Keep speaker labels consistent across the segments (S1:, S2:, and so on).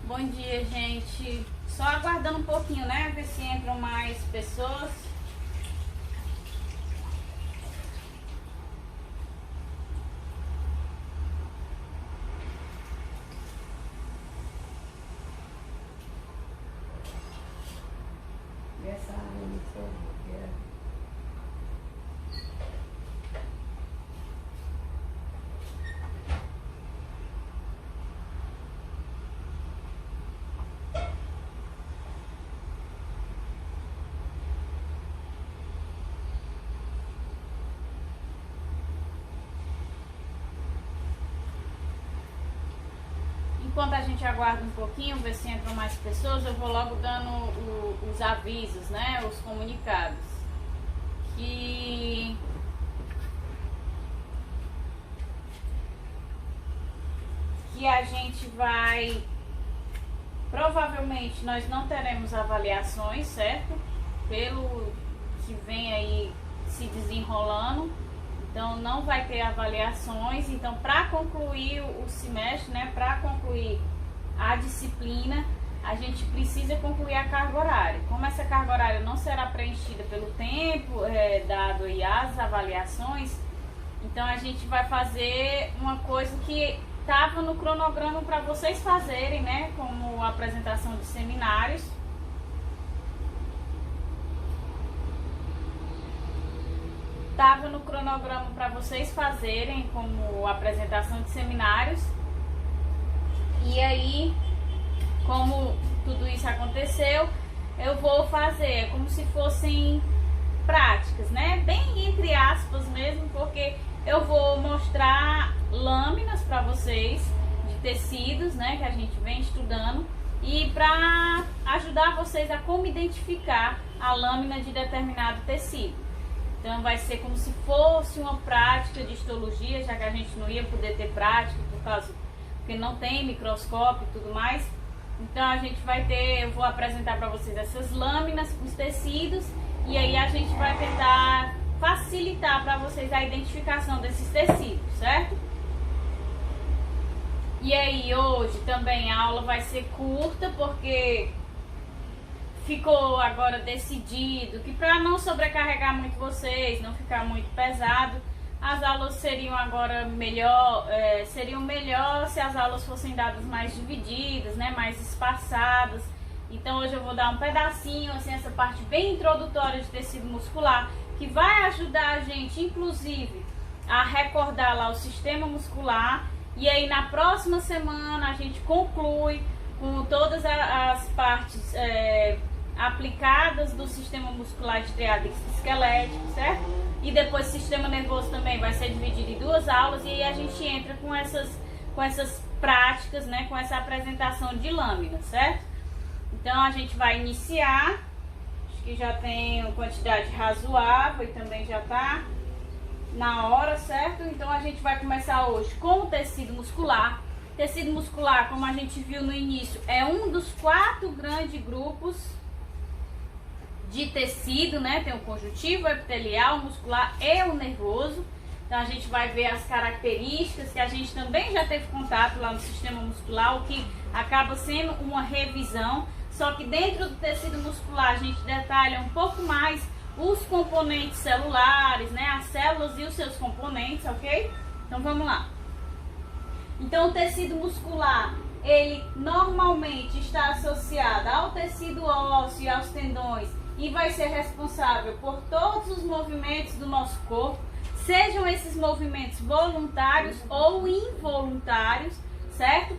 S1: Bom dia, gente. Só aguardando um pouquinho, né? Ver se entram mais pessoas.
S2: Essa área não foi.
S1: Enquanto a gente aguarda um pouquinho, ver se entram mais pessoas, eu vou logo dando os avisos, né? Os comunicados. Que a gente vai... Provavelmente nós não teremos avaliações, certo? Pelo que vem aí se desenrolando. Então não vai ter avaliações. Então, para concluir o semestre, né, para concluir a disciplina, a gente precisa concluir a carga horária. Como essa carga horária não será preenchida pelo tempo dado aí às avaliações, então a gente vai fazer uma coisa que estava no cronograma para vocês fazerem, né, como apresentação de seminários. Estava no cronograma para vocês fazerem como apresentação de seminários. E aí, como tudo isso aconteceu, eu vou fazer como se fossem práticas, né? Bem entre aspas mesmo, porque eu vou mostrar lâminas para vocês de tecidos, né? Que a gente vem estudando. E para ajudar vocês a como identificar a lâmina de determinado tecido. Então vai ser como se fosse uma prática de histologia, já que a gente não ia poder ter prática porque não tem microscópio e tudo mais. Então a gente vai ter, eu vou apresentar para vocês essas lâminas com os tecidos e aí a gente vai tentar facilitar para vocês a identificação desses tecidos, certo? E aí hoje também a aula vai ser curta porque ficou agora decidido que para não sobrecarregar muito vocês, não ficar muito pesado, as aulas seriam agora melhor, seriam melhor se as aulas fossem dadas mais divididas, né, mais espaçadas. Então hoje eu vou dar um pedacinho, assim, essa parte bem introdutória de tecido muscular, que vai ajudar a gente, inclusive, a recordar lá o sistema muscular. E aí na próxima semana a gente conclui com todas as partes aplicadas do sistema muscular estriado e esquelético, certo? E depois o sistema nervoso também vai ser dividido em duas aulas e aí a gente entra com essas práticas, né? Com essa apresentação de lâminas, certo? Então a gente vai iniciar, acho que já tem uma quantidade razoável e também já tá na hora, certo? Então a gente vai começar hoje com o tecido muscular. Tecido muscular, como a gente viu no início, é um dos 4 grandes grupos de tecido, né? Tem o conjuntivo, o epitelial, o muscular e o nervoso. Então a gente vai ver as características que a gente também já teve contato lá no sistema muscular, o que acaba sendo uma revisão. Só que dentro do tecido muscular a gente detalha um pouco mais os componentes celulares, né? As células e os seus componentes, ok? Então vamos lá. Então o tecido muscular, ele normalmente está associado ao tecido ósseo e aos tendões e vai ser responsável por todos os movimentos do nosso corpo, sejam esses movimentos voluntários ou involuntários, certo?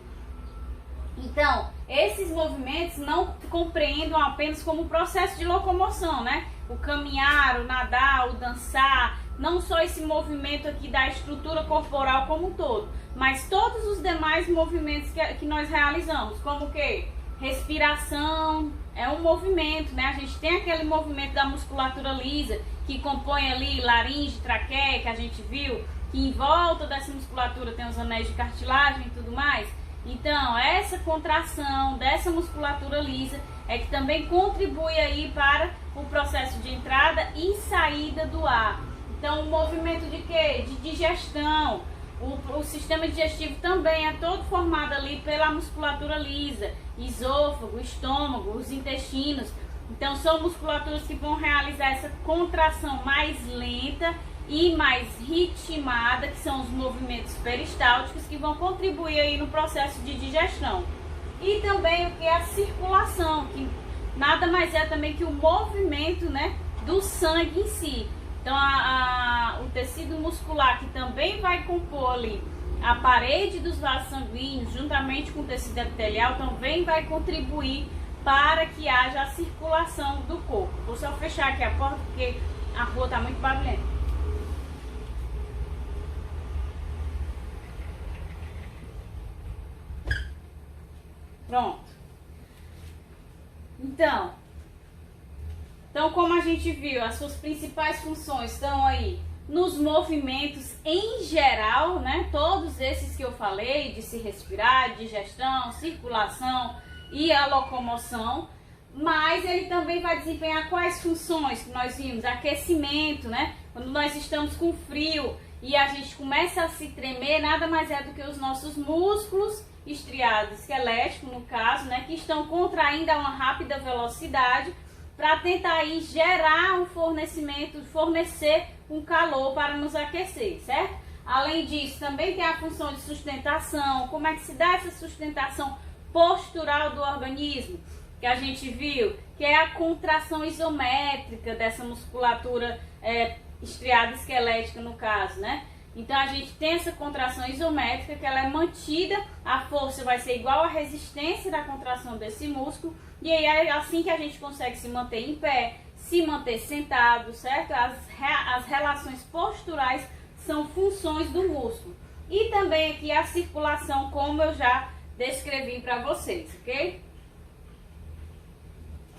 S1: Então, esses movimentos não compreendam apenas como um processo de locomoção, né? O caminhar, o nadar, o dançar, não só esse movimento aqui da estrutura corporal como um todo, mas todos os demais movimentos que nós realizamos, como o quê? Respiração é um movimento, né? A gente tem aquele movimento da musculatura lisa que compõe ali laringe, traqueia, que a gente viu, que em volta dessa musculatura tem os anéis de cartilagem e tudo mais. Então, essa contração dessa musculatura lisa é que também contribui aí para o processo de entrada e saída do ar. Então, o movimento de quê? De digestão. O sistema digestivo também é todo formado ali pela musculatura lisa, esôfago, estômago, os intestinos. Então, são musculaturas que vão realizar essa contração mais lenta e mais ritmada, que são os movimentos peristálticos, que vão contribuir aí no processo de digestão. E também o que é a circulação, que nada mais é também que o movimento, né, do sangue em si. Então, o tecido muscular, que também vai compor ali a parede dos vasos sanguíneos, juntamente com o tecido epitelial, também vai contribuir para que haja a circulação do corpo. Vou só fechar aqui a porta, porque a rua está muito barulhenta. Pronto. Então, como a gente viu, as suas principais funções estão aí nos movimentos em geral, né? Todos esses que eu falei, de se respirar, digestão, circulação e a locomoção. Mas ele também vai desempenhar quais funções que nós vimos? Aquecimento, né? Quando nós estamos com frio e a gente começa a se tremer, nada mais é do que os nossos músculos estriados esqueléticos, no caso, né? Que estão contraindo a uma rápida velocidade para tentar aí gerar um fornecer um calor para nos aquecer, certo? Além disso, também tem a função de sustentação. Como é que se dá essa sustentação postural do organismo? Que a gente viu, que é a contração isométrica dessa musculatura estriada esquelética, no caso, né? Então a gente tem essa contração isométrica, que ela é mantida, a força vai ser igual à resistência da contração desse músculo, e aí é assim que a gente consegue se manter em pé, se manter sentado, certo? As relações posturais são funções do músculo. E também aqui a circulação, como eu já descrevi para vocês, ok?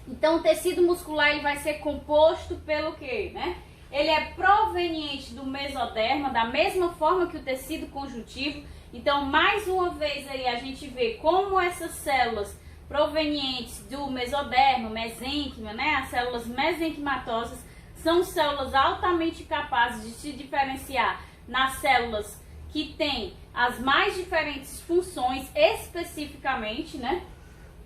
S1: Então o tecido muscular ele vai ser composto pelo quê, né? Ele é proveniente do mesoderma, da mesma forma que o tecido conjuntivo. Então, mais uma vez aí a gente vê como essas células provenientes do mesoderma, mesênquima, né? As células mesenquimatosas são células altamente capazes de se diferenciar nas células que têm as mais diferentes funções especificamente, né?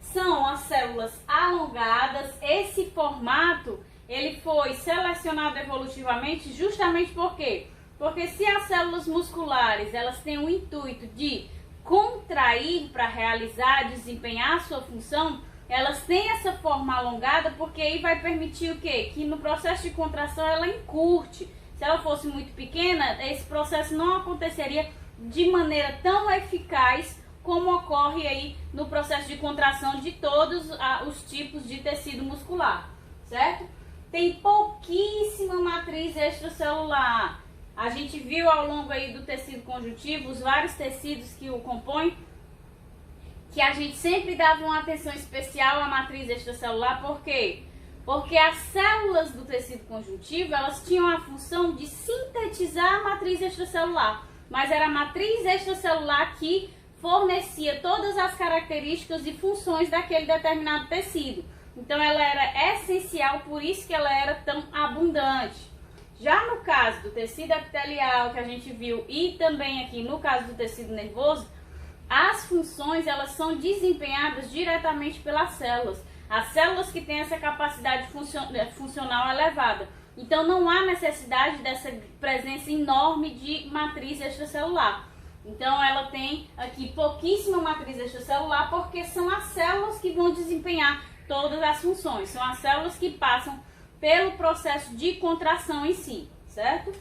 S1: São as células alongadas. Esse formato ele foi selecionado evolutivamente justamente por quê? Porque se as células musculares elas têm o intuito de contrair para realizar, desempenhar a sua função, elas têm essa forma alongada porque aí vai permitir o quê? Que no processo de contração ela encurte. Se ela fosse muito pequena, esse processo não aconteceria de maneira tão eficaz como ocorre aí no processo de contração de todos os tipos de tecido muscular, certo? Tem pouquíssima matriz extracelular. A gente viu ao longo aí do tecido conjuntivo os vários tecidos que o compõem, que a gente sempre dava uma atenção especial à matriz extracelular. Por quê? Porque as células do tecido conjuntivo, elas tinham a função de sintetizar a matriz extracelular, mas era a matriz extracelular que fornecia todas as características e funções daquele determinado tecido. Então ela era essencial, por isso que ela era tão abundante. Já no caso do tecido epitelial, que a gente viu, e também aqui no caso do tecido nervoso, as funções elas são desempenhadas diretamente pelas células. As células que têm essa capacidade funcional elevada. Então não há necessidade dessa presença enorme de matriz extracelular. Então ela tem aqui pouquíssima matriz extracelular, porque são as células que vão desempenhar todas as funções. São as células que passam pelo processo de contração em si, certo?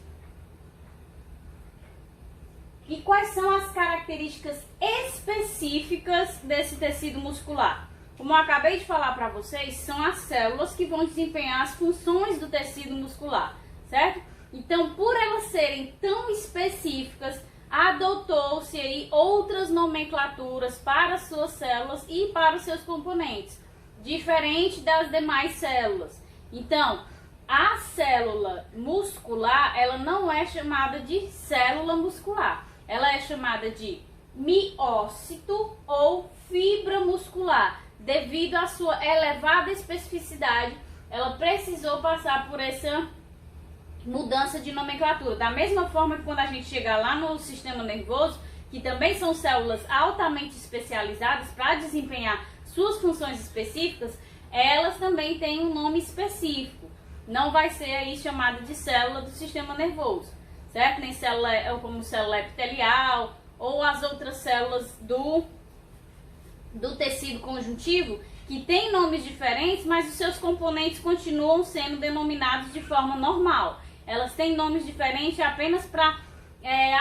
S1: E quais são as características específicas desse tecido muscular? Como eu acabei de falar para vocês, são as células que vão desempenhar as funções do tecido muscular, certo? Então, por elas serem tão específicas, adotou-se aí outras nomenclaturas para as suas células e para os seus componentes, diferente das demais células. Então, a célula muscular, ela não é chamada de célula muscular, ela é chamada de miócito ou fibra muscular. Devido à sua elevada especificidade, ela precisou passar por essa mudança de nomenclatura. Da mesma forma que quando a gente chegar lá no sistema nervoso, que também são células altamente especializadas para desempenhar suas funções específicas, elas também têm um nome específico. Não vai ser aí chamada de célula do sistema nervoso, certo? Nem célula como célula epitelial ou as outras células do tecido conjuntivo, que tem nomes diferentes, mas os seus componentes continuam sendo denominados de forma normal. Elas têm nomes diferentes apenas para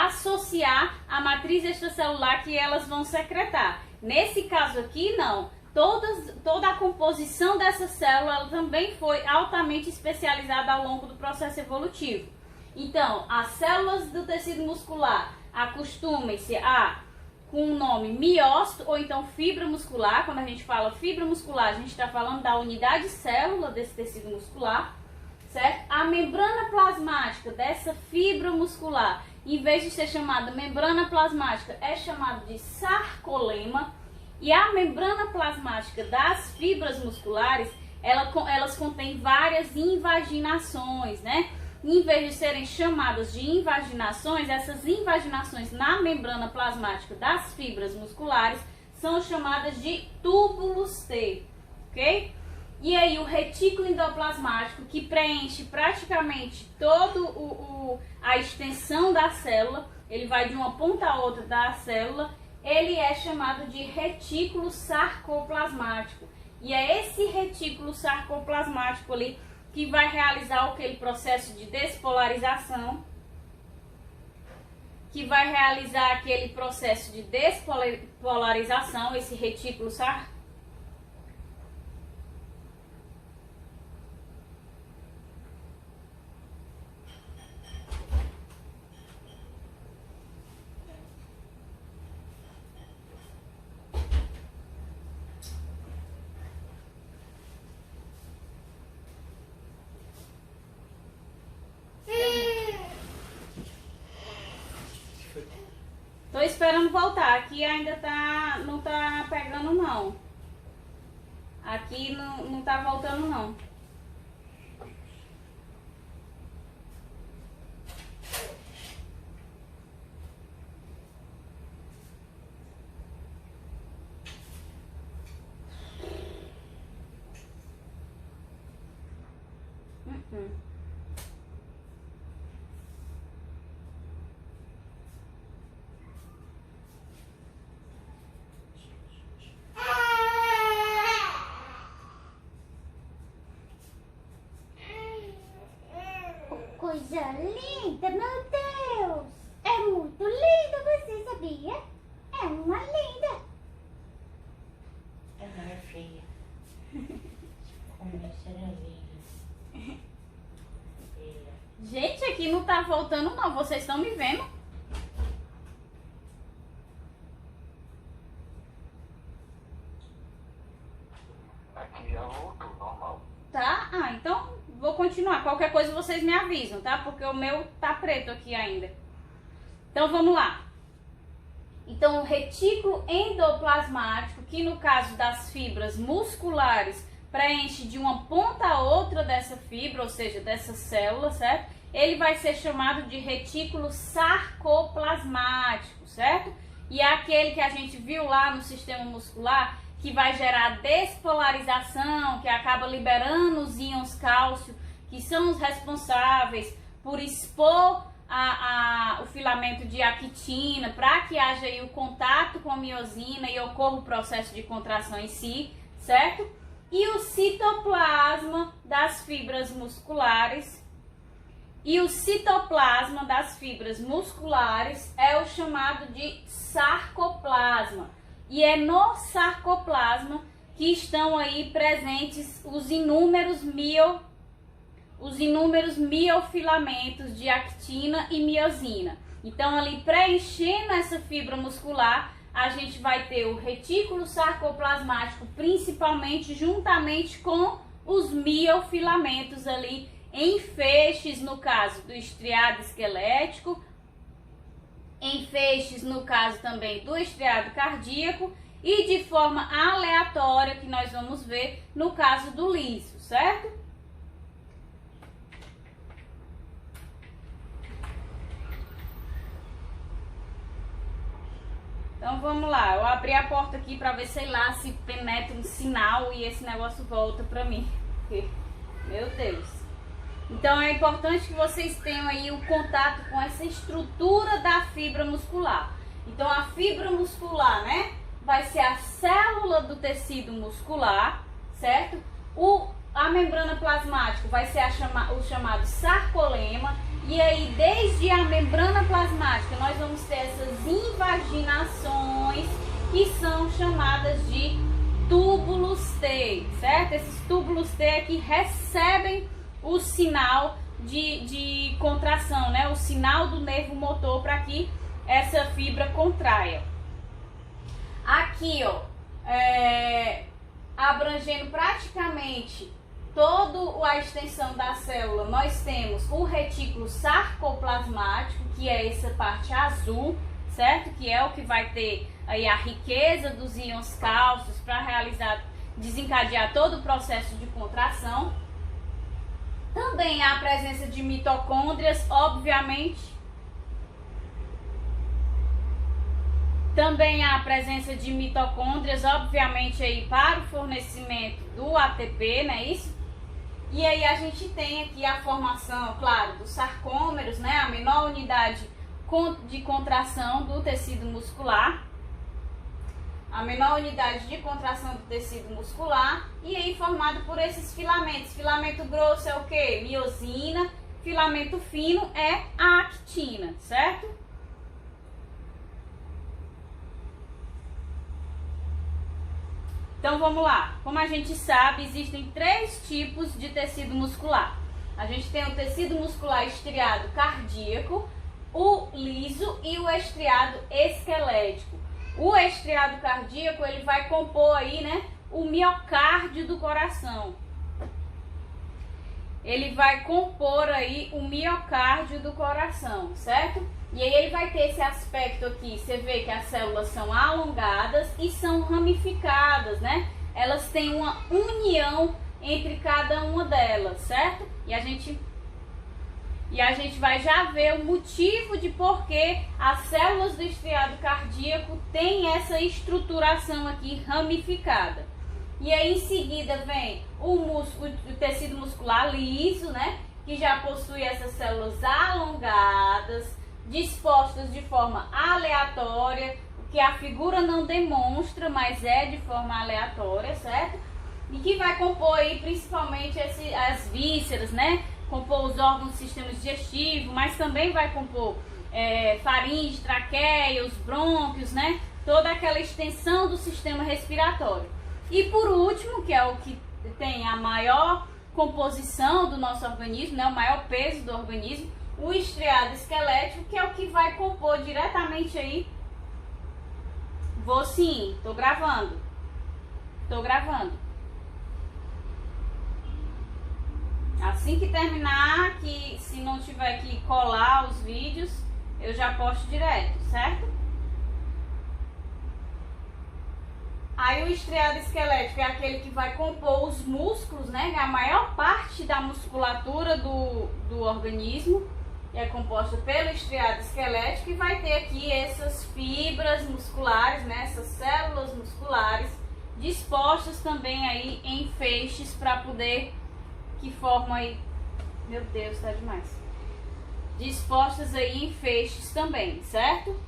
S1: associar a matriz extracelular que elas vão secretar. Nesse caso aqui, não. Toda a composição dessa célula ela também foi altamente especializada ao longo do processo evolutivo. Então, as células do tecido muscular acostumem-se com o nome miócito ou então fibra muscular. Quando a gente fala fibra muscular, a gente está falando da unidade célula desse tecido muscular, certo? A membrana plasmática dessa fibra muscular, em vez de ser chamada membrana plasmática, é chamada de sarcolema. E a membrana plasmática das fibras musculares, elas contêm várias invaginações, né? Em vez de serem chamadas de invaginações, essas invaginações na membrana plasmática das fibras musculares são chamadas de túbulos T, ok? E aí o retículo endoplasmático, que preenche praticamente todo a extensão da célula, ele vai de uma ponta a outra da célula, ele é chamado de retículo sarcoplasmático. E é esse retículo sarcoplasmático ali que vai realizar aquele processo de despolarização, esse retículo sarcoplasmático. Tô esperando voltar. Aqui ainda não tá pegando não. Aqui não tá voltando não.
S2: Coisa linda, meu Deus! É muito lindo, você sabia? É uma linda.
S3: Ela é feia. Como será linda?
S1: Gente, aqui não tá voltando não. Vocês estão me vendo?
S4: Aqui já voltou, normal.
S1: Tá? Ah, então vou continuar. Qualquer coisa vocês me avisam, tá? Porque o meu tá preto aqui ainda. Então vamos lá. Então o retículo endoplasmático, que no caso das fibras musculares preenche de uma ponta a outra dessa fibra, ou seja, dessa célula, certo? Ele vai ser chamado de retículo sarcoplasmático, certo? E é aquele que a gente viu lá no sistema muscular, que vai gerar despolarização, que acaba liberando os íons cálcio, que são os responsáveis por expor o filamento de actina, para que haja aí o contato com a miosina e ocorra o processo de contração em si, certo? E o citoplasma das fibras musculares, E o citoplasma das fibras musculares é o chamado de sarcoplasma. E é no sarcoplasma que estão aí presentes os inúmeros miofilamentos de actina e miosina. Então, ali preenchendo essa fibra muscular, a gente vai ter o retículo sarcoplasmático, principalmente juntamente com os miofilamentos ali em feixes, no caso do estriado esquelético, em feixes no caso também do estriado cardíaco e de forma aleatória, que nós vamos ver no caso do liso, certo? Então vamos lá, eu abri a porta aqui para ver, sei lá, se penetra um sinal e esse negócio volta para mim. Porque, meu Deus. Então é importante que vocês tenham aí o contato com essa estrutura da fibra muscular. Então a fibra muscular, né, vai ser a célula do tecido muscular, certo? A membrana plasmática vai ser o chamado sarcolema. E aí, desde a membrana plasmática, nós vamos ter essas invaginações que são chamadas de túbulos T, certo? Esses túbulos T é que recebem o sinal de contração, né? O sinal do nervo motor para que essa fibra contraia. Aqui, ó, abrangendo praticamente toda a extensão da célula, nós temos o retículo sarcoplasmático, que é essa parte azul, certo? Que é o que vai ter aí a riqueza dos íons cálcios para desencadear todo o processo de contração. Também há a presença de mitocôndrias, obviamente. Também há a presença de mitocôndrias, obviamente, aí para o fornecimento do ATP, não é isso? E aí a gente tem aqui a formação, claro, dos sarcômeros, né? A menor unidade de contração do tecido muscular. A menor unidade de contração do tecido muscular. E aí formado por esses filamentos. Filamento grosso é o quê? Miosina. Filamento fino é a actina, certo? Então vamos lá, como a gente sabe, existem 3 tipos de tecido muscular. A gente tem o tecido muscular estriado cardíaco, o liso e o estriado esquelético. O estriado cardíaco, ele vai compor aí, né, o miocárdio do coração. Ele vai compor aí o miocárdio do coração, certo? E aí ele vai ter esse aspecto aqui, você vê que as células são alongadas e são ramificadas, né? Elas têm uma união entre cada uma delas, certo? E a gente vai já ver o motivo de por que as células do estriado cardíaco têm essa estruturação aqui ramificada. E aí em seguida vem o tecido muscular liso, né? Que já possui essas células alongadas, dispostas de forma aleatória, o que a figura não demonstra, mas é de forma aleatória, certo? E que vai compor aí principalmente as vísceras, né? Compor os órgãos do sistema digestivo, mas também vai compor faringe, traqueia, os brônquios, né? Toda aquela extensão do sistema respiratório. E por último, que é o que tem a maior composição do nosso organismo, né? O maior peso do organismo, o estriado esquelético, que é o que vai compor diretamente aí. Vou sim, tô gravando. Assim que terminar, que se não tiver que colar os vídeos, eu já posto direto, certo? Aí o estriado esquelético é aquele que vai compor os músculos, né? A maior parte da musculatura do organismo é composta pelo estriado esquelético e vai ter aqui essas fibras musculares, né? Essas células musculares dispostas também aí em feixes para poder, que formam aí, meu Deus, tá demais, dispostas aí em feixes também, certo?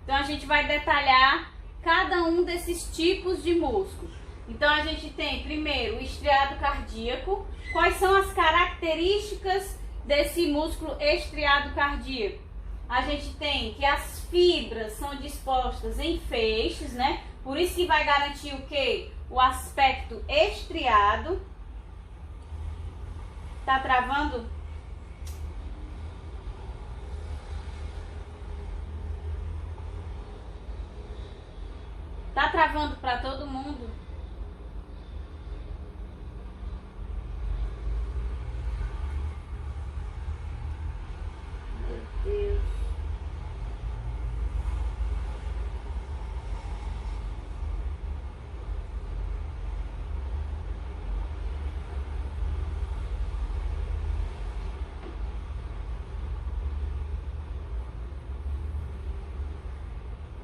S1: Então a gente vai detalhar cada um desses tipos de músculos. Então a gente tem primeiro o estriado cardíaco. Quais são as características desse músculo estriado cardíaco? A gente tem que as fibras são dispostas em feixes, né? Por isso que vai garantir o quê? O aspecto estriado. Tá travando? Tá travando para todo mundo? Meu Deus.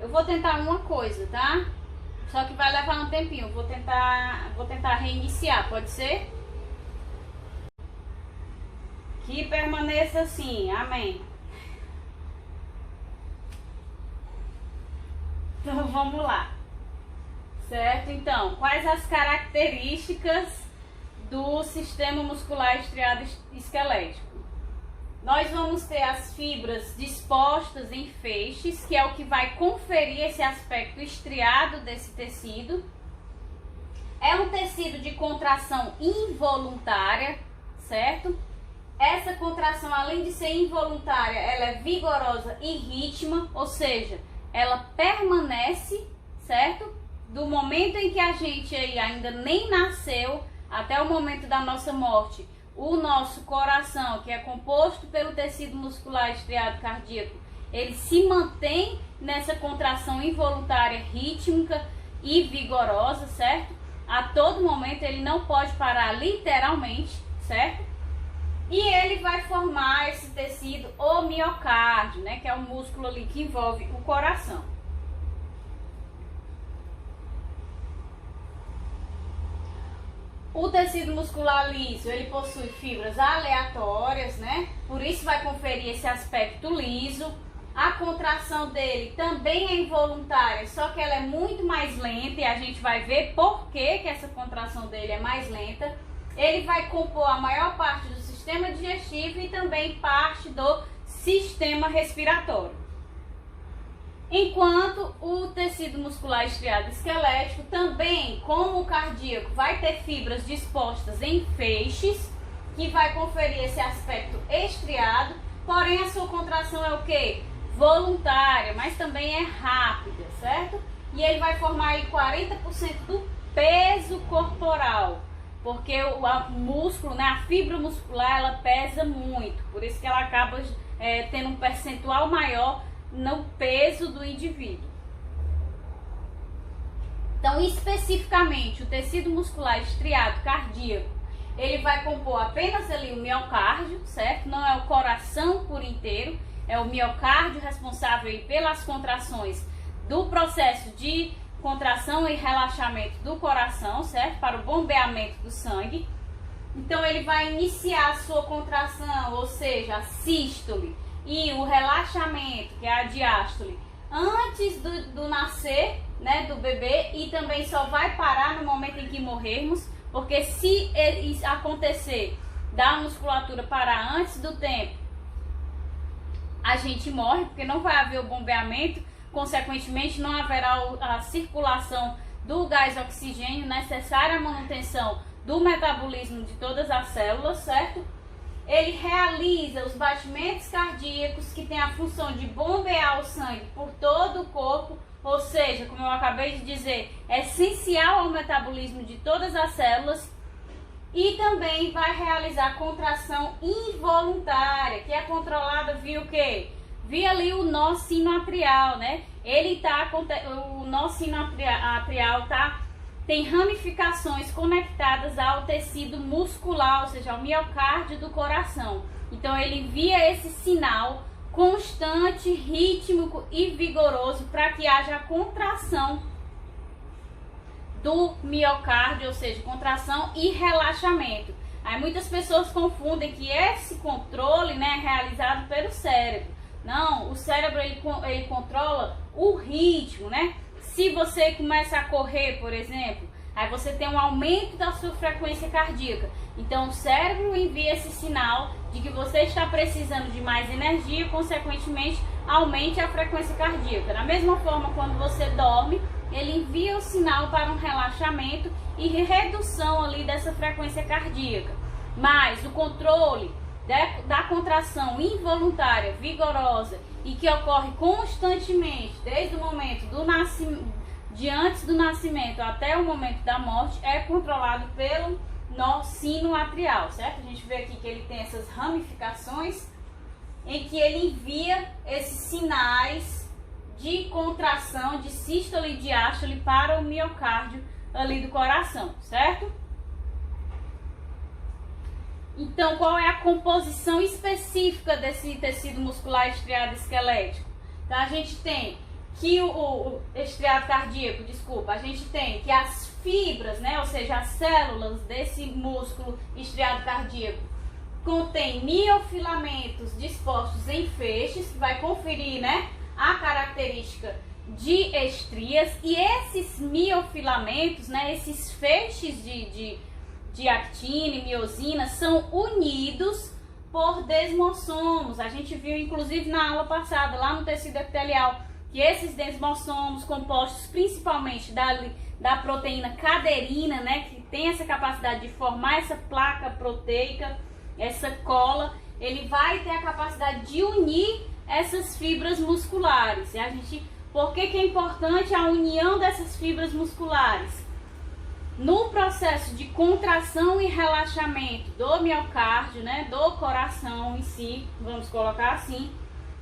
S1: Eu vou tentar uma coisa, tá? Só que vai levar um tempinho. Vou tentar reiniciar, pode ser? Que permaneça assim, amém. Então vamos lá. Certo? Então, quais as características do sistema muscular estriado esquelético? Nós vamos ter as fibras dispostas em feixes, que é o que vai conferir esse aspecto estriado desse tecido. É um tecido de contração involuntária, certo? Essa contração, além de ser involuntária, ela é vigorosa e rítmica, ou seja, ela permanece, certo? Do momento em que a gente aí ainda nem nasceu até o momento da nossa morte. O nosso coração, que é composto pelo tecido muscular estriado cardíaco, ele se mantém nessa contração involuntária, rítmica e vigorosa, certo? A todo momento ele não pode parar literalmente, certo? E ele vai formar esse tecido, o miocárdio, né? Que é o músculo ali que envolve o coração. O tecido muscular liso, ele possui fibras aleatórias, né? Por isso vai conferir esse aspecto liso. A contração dele também é involuntária, só que ela é muito mais lenta e a gente vai ver por que essa contração dele é mais lenta. Ele vai compor a maior parte do sistema digestivo e também parte do sistema respiratório. Enquanto o tecido muscular estriado esquelético também, como o cardíaco, vai ter fibras dispostas em feixes, que vai conferir esse aspecto estriado, porém a sua contração é o quê? Voluntária, mas também é rápida, certo? E ele vai formar aí 40% do peso corporal, porque o músculo, né, a fibra muscular, ela pesa muito, por isso que ela acaba tendo um percentual maior no peso do indivíduo. Então, especificamente, o tecido muscular estriado cardíaco, ele vai compor apenas ali o miocárdio, certo? Não é o coração por inteiro, é o miocárdio responsável aí pelas contrações do processo de contração e relaxamento do coração, certo? Para o bombeamento do sangue. Então, ele vai iniciar a sua contração, ou seja, a sístole, e o relaxamento, que é a diástole, antes do nascer, né, do bebê, e também só vai parar no momento em que morrermos, porque se acontecer da musculatura parar antes do tempo, a gente morre, porque não vai haver o bombeamento, consequentemente não haverá a circulação do gás oxigênio necessária à manutenção do metabolismo de todas as células, certo? Ele realiza os batimentos cardíacos, que tem a função de bombear o sangue por todo o corpo, ou seja, como eu acabei de dizer, é essencial ao metabolismo de todas as células. E também vai realizar contração involuntária, que é controlada via o quê? Via ali o nó sinoatrial, né? O nó sinoatrial tem ramificações conectadas ao tecido muscular, ou seja, ao miocárdio do coração. Então ele envia esse sinal constante, rítmico e vigoroso para que haja a contração do miocárdio, ou seja, contração e relaxamento. Aí muitas pessoas confundem que esse controle, né, é realizado pelo cérebro. Não, o cérebro ele controla o ritmo, né? Se você começa a correr, por exemplo, Aí você tem um aumento da sua frequência cardíaca. Então o cérebro envia esse sinal de que você está precisando de mais energia, consequentemente aumente a frequência cardíaca. Da mesma forma, quando você dorme, ele envia o sinal para um relaxamento e redução ali dessa frequência cardíaca. Mas o controle da contração involuntária, vigorosa e que ocorre constantemente desde o momento do de antes do nascimento até o momento da morte é controlado pelo nosso sino atrial, certo? A gente vê aqui que ele tem essas ramificações em que ele envia esses sinais de contração, de sístole e diástole para o miocárdio ali do coração, certo? Então, qual é a composição específica desse tecido muscular estriado esquelético? Então, a gente tem que o estriado cardíaco, desculpa, a gente tem que as fibras, né, ou seja, as células desse músculo estriado cardíaco contém miofilamentos dispostos em feixes, que vai conferir, né, a característica de estrias, e esses miofilamentos, né, esses feixes de actina e miosina são unidos por desmossomos. A gente viu inclusive na aula passada, lá no tecido epitelial, que esses desmossomos, compostos principalmente da proteína caderina, né, que tem essa capacidade de formar essa placa proteica, essa cola, ele vai ter a capacidade de unir essas fibras musculares. E por que é importante a união dessas fibras musculares? No processo de contração e relaxamento do miocárdio, né, do coração em si, vamos colocar assim,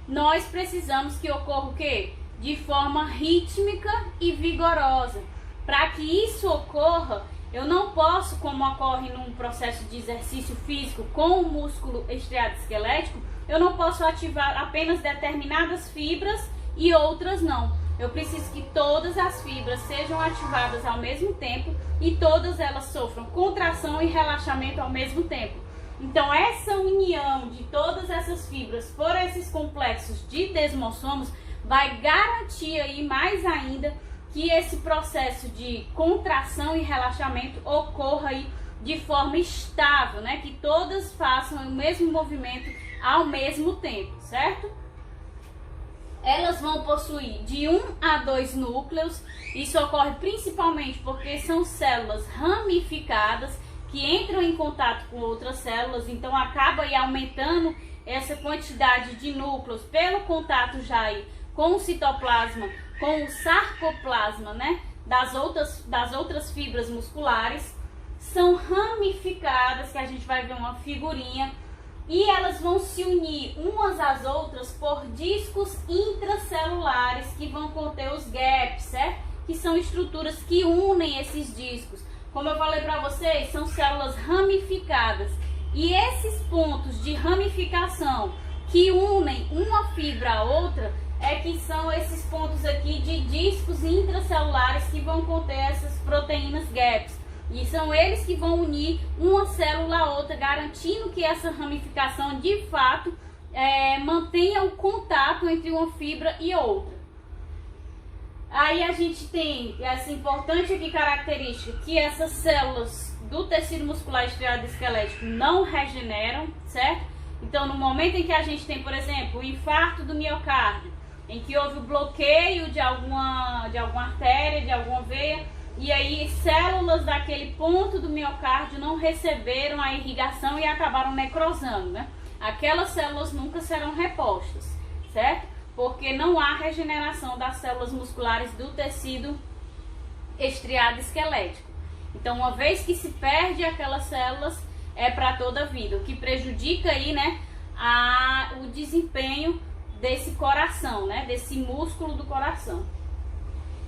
S1: nós precisamos que ocorra o quê? De forma rítmica e vigorosa. Para que isso ocorra, eu não posso, como ocorre num processo de exercício físico com o músculo estriado esquelético, eu não posso ativar apenas determinadas fibras e outras não. Eu preciso que todas as fibras sejam ativadas ao mesmo tempo e todas elas sofram contração e relaxamento ao mesmo tempo. Então, essa união de todas essas fibras por esses complexos de desmossomos vai garantir aí mais ainda que esse processo de contração e relaxamento ocorra aí de forma estável, né? Que todas façam o mesmo movimento ao mesmo tempo, certo? Elas vão possuir de 1 a 2 núcleos. Isso ocorre principalmente porque são células ramificadas que entram em contato com outras células, então acaba aí aumentando essa quantidade de núcleos pelo contato já aí com o citoplasma, com o sarcoplasma, né, das outras fibras musculares. São ramificadas, que a gente vai ver uma figurinha, e elas vão se unir umas às outras por discos intracelulares que vão conter os gaps, certo? Que são estruturas que unem esses discos. Como eu falei para vocês, são células ramificadas. E esses pontos de ramificação que unem uma fibra à outra é que são esses pontos aqui de discos intracelulares que vão conter essas proteínas gaps. E são eles que vão unir uma célula à outra, garantindo que essa ramificação de fato mantenha o contato entre uma fibra e outra. Aí a gente tem essa importante aqui característica, que essas células do tecido muscular estriado esquelético não regeneram, certo? Então, no momento em que a gente tem, por exemplo, o infarto do miocárdio, em que houve o bloqueio de alguma artéria, de alguma veia, e aí células daquele ponto do miocárdio não receberam a irrigação e acabaram necrosando, né? Aquelas células nunca serão repostas, certo? Porque não há regeneração das células musculares do tecido estriado esquelético. Então, uma vez que se perde aquelas células, é para toda a vida, o que prejudica aí, né, o desempenho desse coração, né, desse músculo do coração.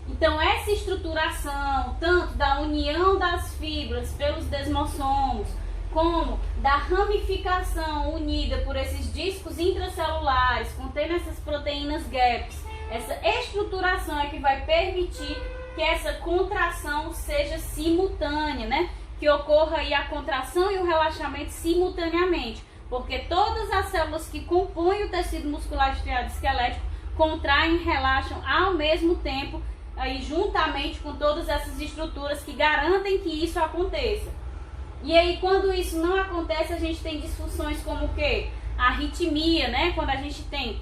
S1: Então, essa estruturação, tanto da união das fibras pelos desmossomos, como da ramificação unida por esses discos intracelulares, contendo essas proteínas gaps, essa estruturação é que vai permitir que essa contração seja simultânea, né? Que ocorra aí a contração e o relaxamento simultaneamente, porque todas as células que compõem o tecido muscular estriado esquelético contraem e relaxam ao mesmo tempo, aí juntamente com todas essas estruturas que garantem que isso aconteça. E aí quando isso não acontece, a gente tem disfunções como o quê? A arritmia, né? Quando a gente tem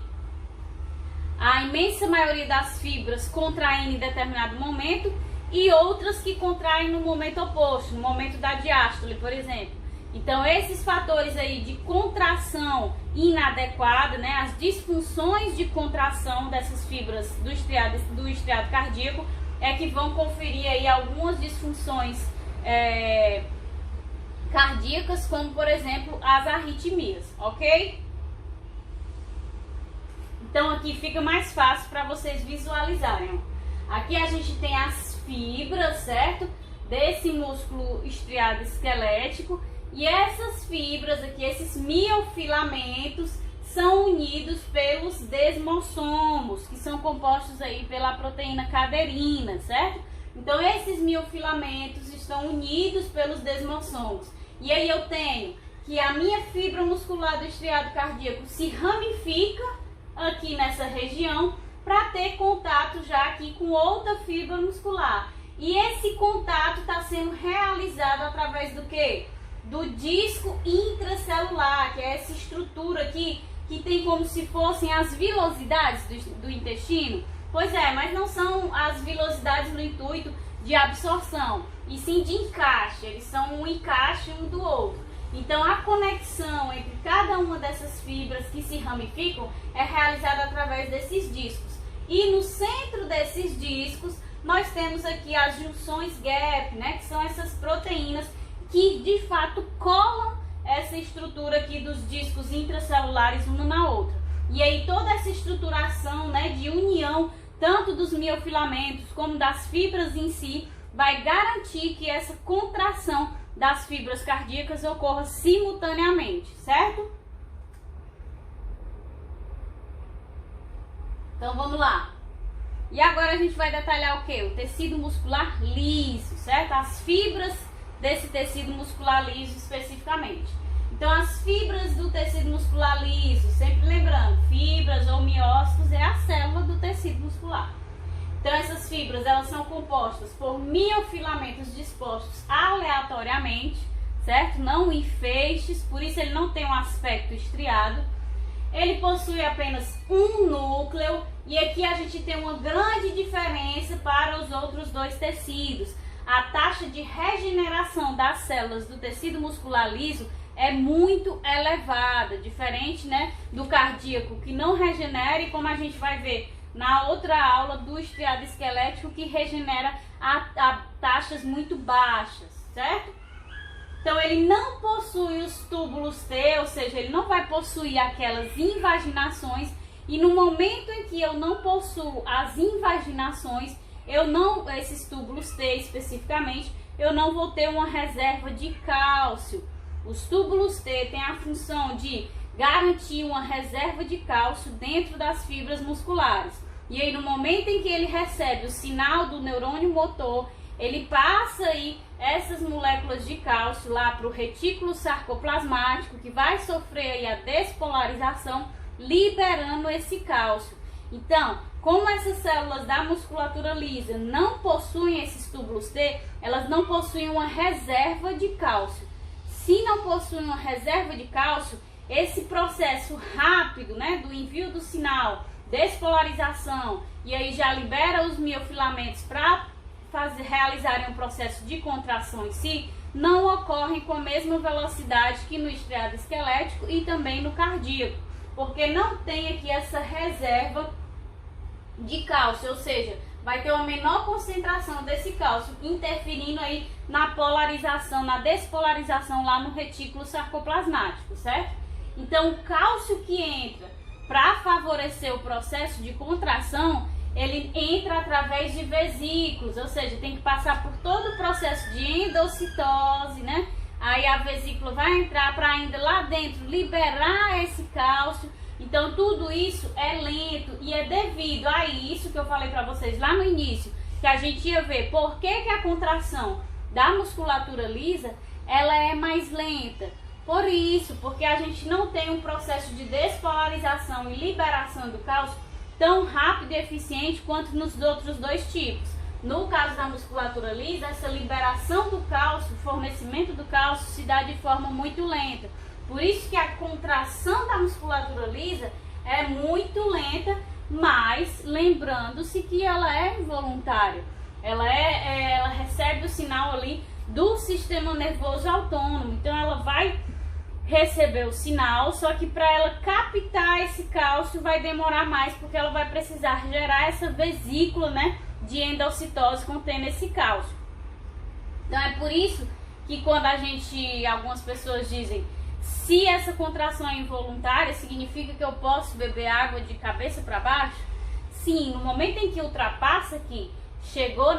S1: a imensa maioria das fibras contraindo em determinado momento e outras que contraem no momento oposto, no momento da diástole, por exemplo. Então esses fatores aí de contração inadequada, né, as disfunções de contração dessas fibras do estriado cardíaco é que vão conferir aí algumas disfunções cardíacas, como por exemplo as arritmias, ok? Então aqui fica mais fácil para vocês visualizarem. Aqui a gente tem as fibras, certo? Desse músculo estriado esquelético. E essas fibras aqui, esses miofilamentos, são unidos pelos desmossomos, que são compostos aí pela proteína caderina, certo? Então esses miofilamentos estão unidos pelos desmossomos. E aí eu tenho que a minha fibra muscular do estriado cardíaco se ramifica aqui nessa região para ter contato já aqui com outra fibra muscular. E esse contato está sendo realizado através do quê? Do disco intracelular, que é essa estrutura aqui que tem como se fossem as vilosidades do intestino. Pois é, mas não são as vilosidades no intuito de absorção, e sim de encaixe. Eles são um encaixe um do outro. Então a conexão entre cada uma dessas fibras que se ramificam é realizada através desses discos. E no centro desses discos nós temos aqui as junções gap, né, que são essas proteínas que de fato colam essa estrutura aqui dos discos intracelulares uma na outra. E aí toda essa estruturação, né, de união tanto dos miofilamentos como das fibras em si vai garantir que essa contração das fibras cardíacas ocorra simultaneamente, certo? Então vamos lá. E agora a gente vai detalhar o que? O tecido muscular liso, certo? As fibras desse tecido muscular liso especificamente. Então as fibras do tecido muscular liso, sempre lembrando, fibras ou miócitos é a célula do tecido muscular. Então essas fibras, elas são compostas por miofilamentos dispostos aleatoriamente, certo? Não em feixes, por isso ele não tem um aspecto estriado. Ele possui apenas um núcleo e aqui a gente tem uma grande diferença para os outros dois tecidos. A taxa de regeneração das células do tecido muscular liso é muito elevada, diferente, né, do cardíaco que não regenera, e como a gente vai ver na outra aula do estriado esquelético, que regenera a taxas muito baixas, certo? Então ele não possui os túbulos T, ou seja, ele não vai possuir aquelas invaginações, e no momento em que eu não possuo as invaginações, esses túbulos T especificamente, eu não vou ter uma reserva de cálcio. Os túbulos T têm a função de garantir uma reserva de cálcio dentro das fibras musculares. E aí no momento em que ele recebe o sinal do neurônio motor, ele passa aí essas moléculas de cálcio lá para o retículo sarcoplasmático, que vai sofrer aí a despolarização, liberando esse cálcio. Então, como essas células da musculatura lisa não possuem esses túbulos T, elas não possuem uma reserva de cálcio. Se não possuem uma reserva de cálcio, esse processo rápido, né, do envio do sinal, despolarização, e aí já libera os miofilamentos para realizarem um processo de contração em si, não ocorrem com a mesma velocidade que no estriado esquelético e também no cardíaco, porque não tem aqui essa reserva de cálcio, ou seja, vai ter uma menor concentração desse cálcio, interferindo aí na polarização, na despolarização lá no retículo sarcoplasmático, certo? Então o cálcio que entra para favorecer o processo de contração, ele entra através de vesículos, ou seja, tem que passar por todo o processo de endocitose, né? Aí a vesícula vai entrar para ainda lá dentro liberar esse cálcio. Então tudo isso é lento e é devido a isso que eu falei para vocês lá no início, que a gente ia ver por que a contração da musculatura lisa ela é mais lenta. Por isso, porque a gente não tem um processo de despolarização e liberação do cálcio tão rápido e eficiente quanto nos outros dois tipos. No caso da musculatura lisa, essa liberação do cálcio, o fornecimento do cálcio se dá de forma muito lenta. Por isso que a contração da musculatura lisa é muito lenta, mas lembrando-se que ela é involuntária. Ela recebe o sinal ali do sistema nervoso autônomo. Então ela vai receber o sinal, só que para ela captar esse cálcio vai demorar mais, porque ela vai precisar gerar essa vesícula, né, de endocitose contendo esse cálcio. Então é por isso que quando algumas pessoas dizem, se essa contração é involuntária, significa que eu posso beber água de cabeça para baixo? Sim, no momento em que ultrapassa aqui, chegou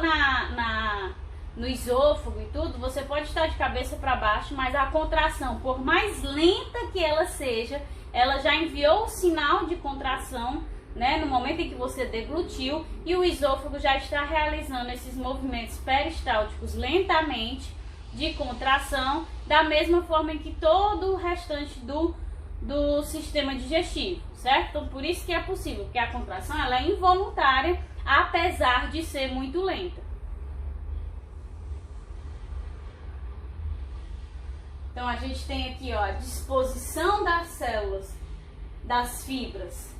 S1: no esôfago e tudo, você pode estar de cabeça para baixo, mas a contração, por mais lenta que ela seja, ela já enviou o sinal de contração, né, no momento em que você deglutiu, e o esôfago já está realizando esses movimentos peristálticos lentamente de contração, da mesma forma em que todo o restante do sistema digestivo, certo? Então por isso que é possível, porque a contração ela é involuntária, apesar de ser muito lenta. Então a gente tem aqui, ó, a disposição das células, das fibras,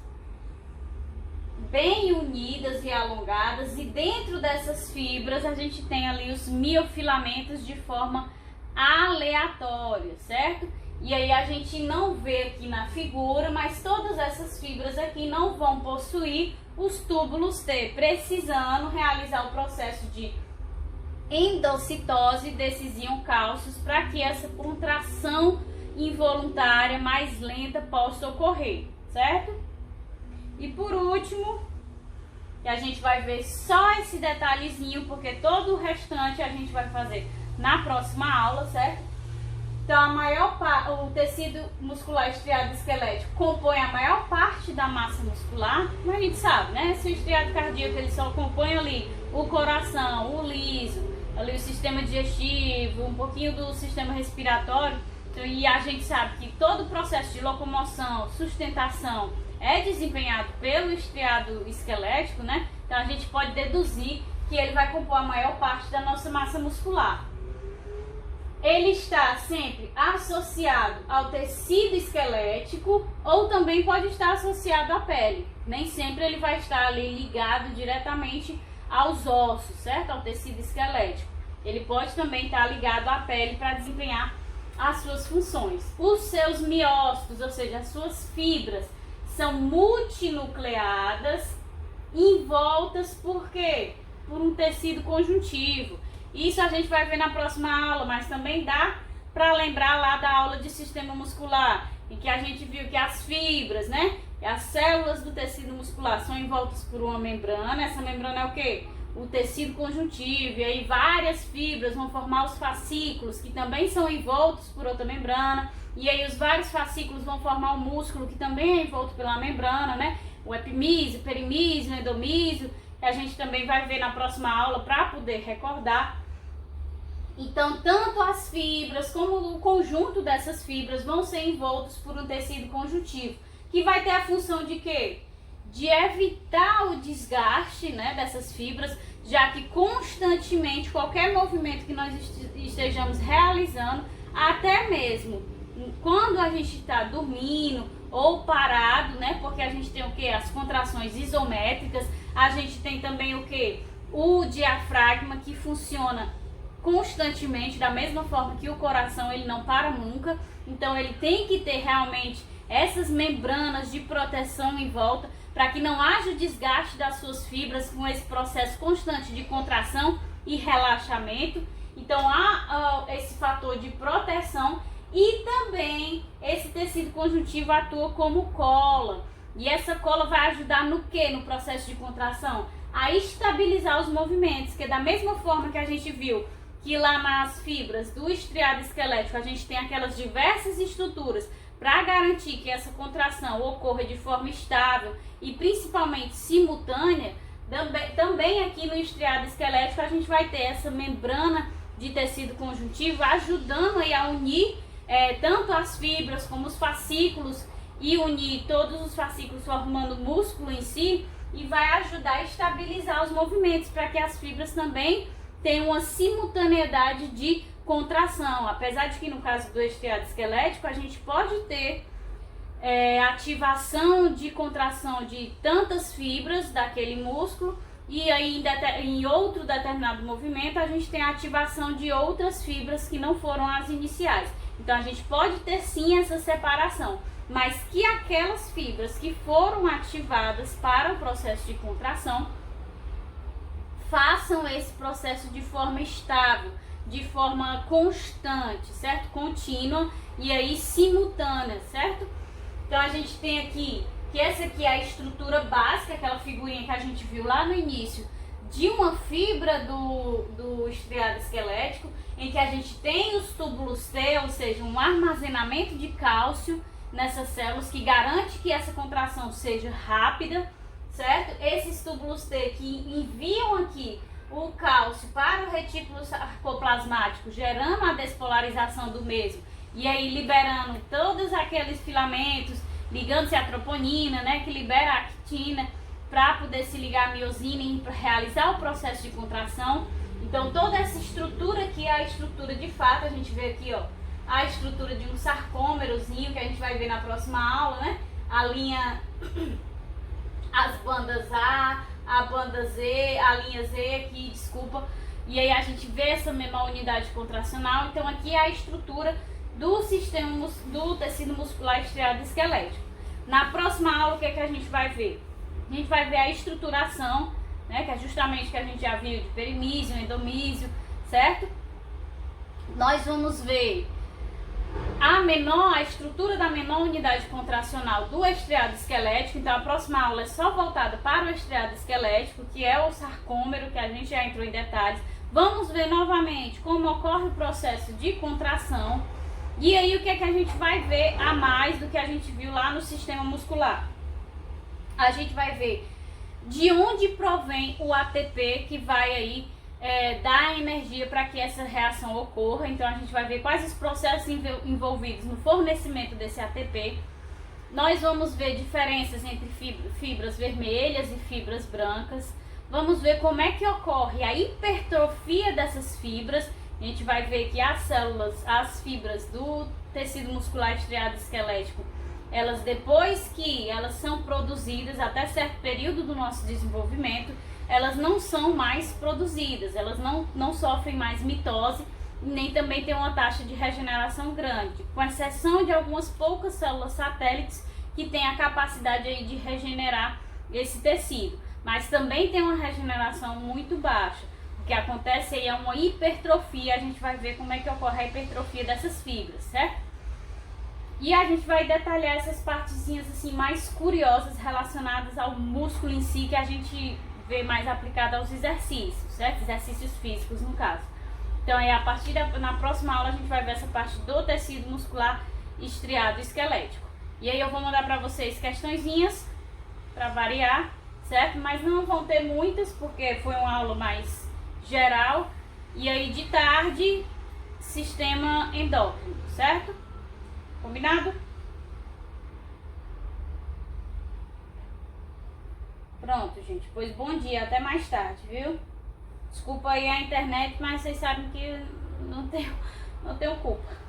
S1: bem unidas e alongadas, e dentro dessas fibras a gente tem ali os miofilamentos de forma aleatória, certo? E aí a gente não vê aqui na figura, mas todas essas fibras aqui não vão possuir os túbulos T, precisando realizar o processo de endocitose desses íons cálcios para que essa contração involuntária mais lenta possa ocorrer, certo? E por último, que a gente vai ver só esse detalhezinho, porque todo o restante a gente vai fazer na próxima aula, certo? Então o tecido muscular estriado esquelético compõe a maior parte da massa muscular, mas a gente sabe, né? Se o estriado cardíaco ele só compõe ali o coração, o liso, ali o sistema digestivo, um pouquinho do sistema respiratório, então, e a gente sabe que todo o processo de locomoção, sustentação é desempenhado pelo estriado esquelético, né? Então a gente pode deduzir que ele vai compor a maior parte da nossa massa muscular. Ele está sempre associado ao tecido esquelético ou também pode estar associado à pele. Nem sempre ele vai estar ali ligado diretamente aos ossos, certo? Ao tecido esquelético. Ele pode também estar ligado à pele para desempenhar as suas funções. Os seus miócitos, ou seja, as suas fibras, são multinucleadas, envoltas por quê? Por um tecido conjuntivo. Isso a gente vai ver na próxima aula, mas também dá para lembrar lá da aula de sistema muscular, em que a gente viu que as fibras, né, as células do tecido muscular são envoltas por uma membrana. Essa membrana é o quê? O tecido conjuntivo, e aí várias fibras vão formar os fascículos, que também são envoltos por outra membrana, e aí os vários fascículos vão formar o músculo, que também é envolto pela membrana, né? O epimísio, perimísio, endomísio, que a gente também vai ver na próxima aula para poder recordar. Então, tanto as fibras como o conjunto dessas fibras vão ser envoltos por um tecido conjuntivo, que vai ter a função de quê? De evitar o desgaste, né, dessas fibras, já que constantemente qualquer movimento que nós estejamos realizando, até mesmo quando a gente está dormindo ou parado, né, porque a gente tem o que? As contrações isométricas, a gente tem também o que? O diafragma, que funciona constantemente, da mesma forma que o coração, ele não para nunca. Então ele tem que ter realmente essas membranas de proteção em volta, para que não haja desgaste das suas fibras com esse processo constante de contração e relaxamento. Então há esse fator de proteção, e também esse tecido conjuntivo atua como cola. E essa cola vai ajudar no que? No processo de contração? A estabilizar os movimentos, que da mesma forma que a gente viu que lá nas fibras do estriado esquelético a gente tem aquelas diversas estruturas para garantir que essa contração ocorra de forma estável e principalmente simultânea, também aqui no estriado esquelético a gente vai ter essa membrana de tecido conjuntivo ajudando aí a unir tanto as fibras como os fascículos e unir todos os fascículos formando o músculo em si e vai ajudar a estabilizar os movimentos para que as fibras também tenham uma simultaneidade de contração. Apesar de que no caso do estriado esquelético a gente pode ter ativação de contração de tantas fibras daquele músculo e aí em outro determinado movimento a gente tem a ativação de outras fibras que não foram as iniciais. Então a gente pode ter sim essa separação, mas que aquelas fibras que foram ativadas para o processo de contração façam esse processo de forma estável, de forma constante, certo? Contínua e aí simultânea, certo? Então a gente tem aqui que essa aqui é a estrutura básica, aquela figurinha que a gente viu lá no início, de uma fibra do estriado esquelético, em que a gente tem os túbulos T, ou seja, um armazenamento de cálcio nessas células que garante que essa contração seja rápida, certo? Esses túbulos T que enviam aqui o cálcio para o retículo sarcoplasmático, gerando a despolarização do mesmo, e aí liberando todos aqueles filamentos, ligando-se à troponina, né, que libera a actina, para poder se ligar à miosina e realizar o processo de contração. Então toda essa estrutura aqui é a estrutura de fato, a gente vê aqui, ó, a estrutura de um sarcômerozinho, que a gente vai ver na próxima aula, né, a linha, as bandas a banda Z, a linha Z aqui, desculpa, e aí a gente vê essa menor unidade contracional. Então aqui é a estrutura do sistema do tecido muscular estriado esquelético. Na próxima aula, o que é que a gente vai ver? A gente vai ver a estruturação, né, que é justamente o que a gente já viu de perimísio, endomísio, certo? Nós vamos ver a estrutura da menor unidade contracional do estriado esquelético. Então a próxima aula é só voltada para o estriado esquelético, que é o sarcômero, que a gente já entrou em detalhes. Vamos ver novamente como ocorre o processo de contração. E aí o que é que a gente vai ver a mais do que a gente viu lá no sistema muscular? A gente vai ver de onde provém o ATP que vai aí dar energia para que essa reação ocorra. Então a gente vai ver quais os processos envolvidos no fornecimento desse ATP. Nós vamos ver diferenças entre fibras vermelhas e fibras brancas. Vamos ver como é que ocorre a hipertrofia dessas fibras. A gente vai ver que as fibras do tecido muscular estriado esquelético, elas depois que elas são produzidas até certo período do nosso desenvolvimento, elas não são mais produzidas, elas não sofrem mais mitose, nem também tem uma taxa de regeneração grande, com exceção de algumas poucas células satélites que têm a capacidade aí de regenerar esse tecido, mas também tem uma regeneração muito baixa. O que acontece aí é uma hipertrofia. A gente vai ver como é que ocorre a hipertrofia dessas fibras, certo? E a gente vai detalhar essas partezinhas assim mais curiosas relacionadas ao músculo em si, que a gente vê mais aplicado aos exercícios, certo? Exercícios físicos no caso. Então aí na próxima aula a gente vai ver essa parte do tecido muscular estriado esquelético. E aí eu vou mandar para vocês questõezinhas para variar, certo? Mas não vão ter muitas porque foi uma aula mais geral. E aí de tarde, sistema endócrino, certo? Combinado? Pronto, gente. Pois bom dia, até mais tarde, viu? Desculpa aí a internet, mas vocês sabem que não tenho culpa.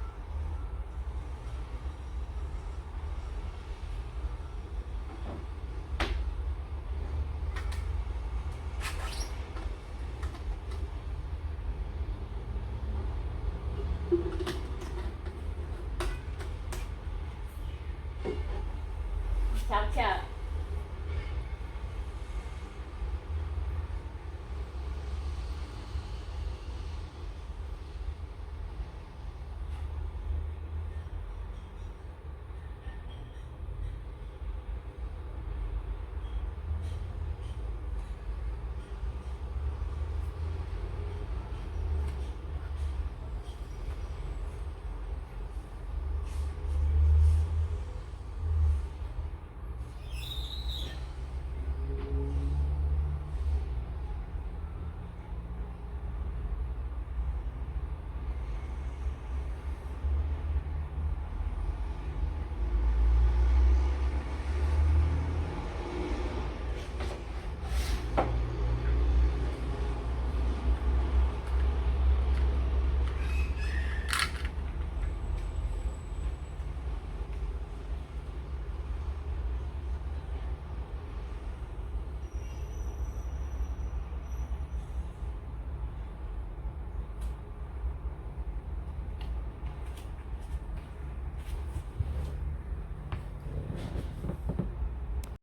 S1: Tchau, tchau.